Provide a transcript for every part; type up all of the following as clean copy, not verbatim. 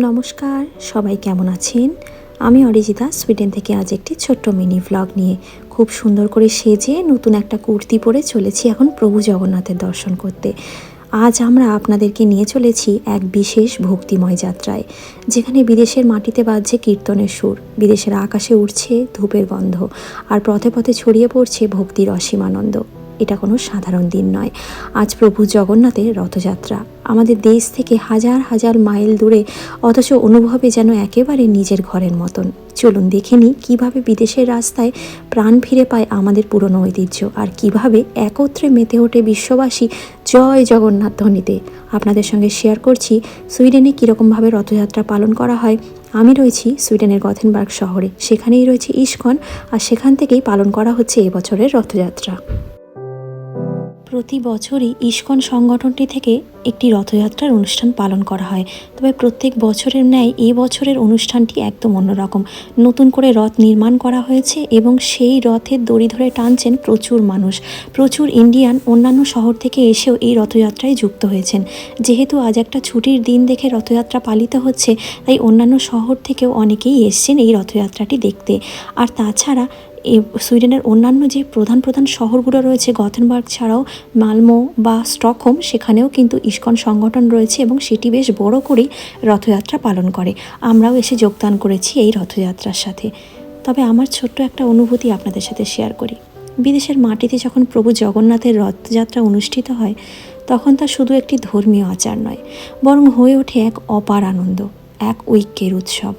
নমস্কার, সবাই কেমন আছেন? আমি অরিজিতা সুইডেন থেকে আজ একটি ছোট্ট মিনি ভ্লগ নিয়ে খুব সুন্দর করে সেজে নতুন একটা কুর্তি পরে চলেছি এখন প্রভু জগন্নাথের দর্শন করতে। আজ আমরা আপনাদেরকে নিয়ে চলেছি এক বিশেষ ভক্তিময় যাত্রায়, যেখানে বিদেশের মাটিতে বাজছে কীর্তনের সুর, বিদেশের আকাশে উঠছে ধূপের গন্ধ, আর পথে পথে ছড়িয়ে পড়ছে ভক্তির অসীম আনন্দ। এটা কোনো সাধারণ দিন নয়, আজ প্রভু জগন্নাথের রথযাত্রা। আমাদের দেশ থেকে হাজার হাজার মাইল দূরে, অথচ অনুভবে যেন একেবারে নিজের ঘরের মতন। চলুন দেখে নিই কীভাবে বিদেশের রাস্তায় প্রাণ ফিরে পায় আমাদের পুরনো ঐতিহ্য, আর কিভাবে একত্রে মেতে ওঠে বিশ্ববাসী জয় জগন্নাথ ধ্বনিতে। আপনাদের সঙ্গে শেয়ার করছি সুইডেনে কীরকমভাবে রথযাত্রা পালন করা হয়। আমি রয়েছি সুইডেনের গথেনবার্গ শহরে, সেখানেই রয়েছে ইস্কন, আর সেখান থেকেই পালন করা হচ্ছে এবছরের রথযাত্রা। প্রতি বছরই ইস্কন সংগঠনটি থেকে একটি রথযাত্রার অনুষ্ঠান পালন করা হয়, তবে প্রত্যেক বছরের ন্যায় এই বছরের অনুষ্ঠানটি একদম অন্যরকম। নতুন করে রথ নির্মাণ করা হয়েছে এবং সেই রথের দড়ি ধরে টানছেন প্রচুর মানুষ। প্রচুর ইন্ডিয়ান অন্যান্য শহর থেকে এসেও এই রথযাত্রায় যুক্ত হয়েছেন। যেহেতু আজ একটা ছুটির দিন দেখে রথযাত্রা পালিত হচ্ছে, তাই অন্যান্য শহর থেকেও অনেকেই এসছেন এই রথযাত্রাটি দেখতে। আর তাছাড়া সুইডেনের অন্যান্য যে প্রধান প্রধান শহরগুলো রয়েছে গথেনবার্গ ছাড়াও মালমো বা স্টকহোম, সেখানেও কিন্তু ইস্কন সংগঠন রয়েছে এবং সেটি বেশ বড় করেই রথযাত্রা পালন করে। আমরাও এসে যোগদান করেছি এই রথযাত্রার সাথে। তবে আমার ছোট্ট একটা অনুভূতি আপনাদের সাথে শেয়ার করি। বিদেশের মাটিতে যখন প্রভু জগন্নাথের রথযাত্রা অনুষ্ঠিত হয়, তখন তা শুধু একটি ধর্মীয় আচার নয়, বরং হয়ে ওঠে এক অপার আনন্দ, এক ঐক্যের উৎসব।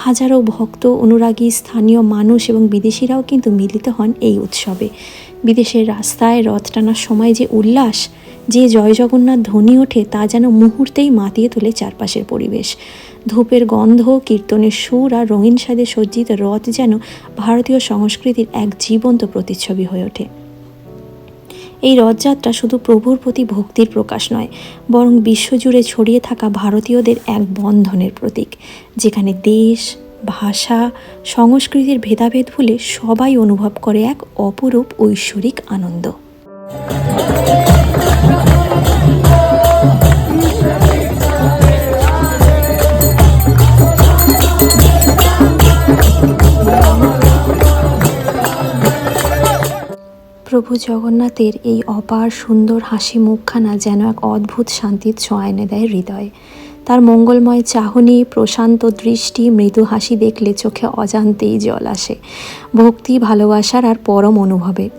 হাজারো ভক্ত, অনুরাগী, স্থানীয় মানুষ এবং বিদেশিরাও কিন্তু মিলিত হন এই উৎসবে। বিদেশের রাস্তায় রথ টানার সময় যে উল্লাস, যে জয় জগন্নাথ ধ্বনি ওঠে, তা যেন মুহূর্তেই মাতিয়ে তোলে চারপাশের পরিবেশ। ধূপের গন্ধ, কীর্তনের সুর আর রঙিন সাজে সজ্জিত রথ যেন ভারতীয় সংস্কৃতির এক জীবন্ত প্রতিচ্ছবি হয়ে ওঠে। এই রথযাত্রা শুধু প্রভুর প্রতি ভক্তির প্রকাশ নয়, বরং বিশ্বজুড়ে ছড়িয়ে থাকা ভারতীয়দের এক বন্ধনের প্রতীক, যেখানে দেশ, ভাষা, সংস্কৃতির ভেদাভেদ ভুলে সবাই অনুভব করে এক অপরূপ ঐশ্বরিক আনন্দ। প্রভু জগন্নাথের এই অপার সুন্দর হাসি মুখখানা যেন এক অদ্ভুত শান্তির ছোঁয়া এনে দেয় হৃদয়ে। তার মঙ্গলময় চাহনি, প্রশান্ত দৃষ্টি, মৃদু হাসি দেখলে চোখে অজান্তেই জল আসে, ভক্তি, ভালোবাসার আর পরম অনুভবে।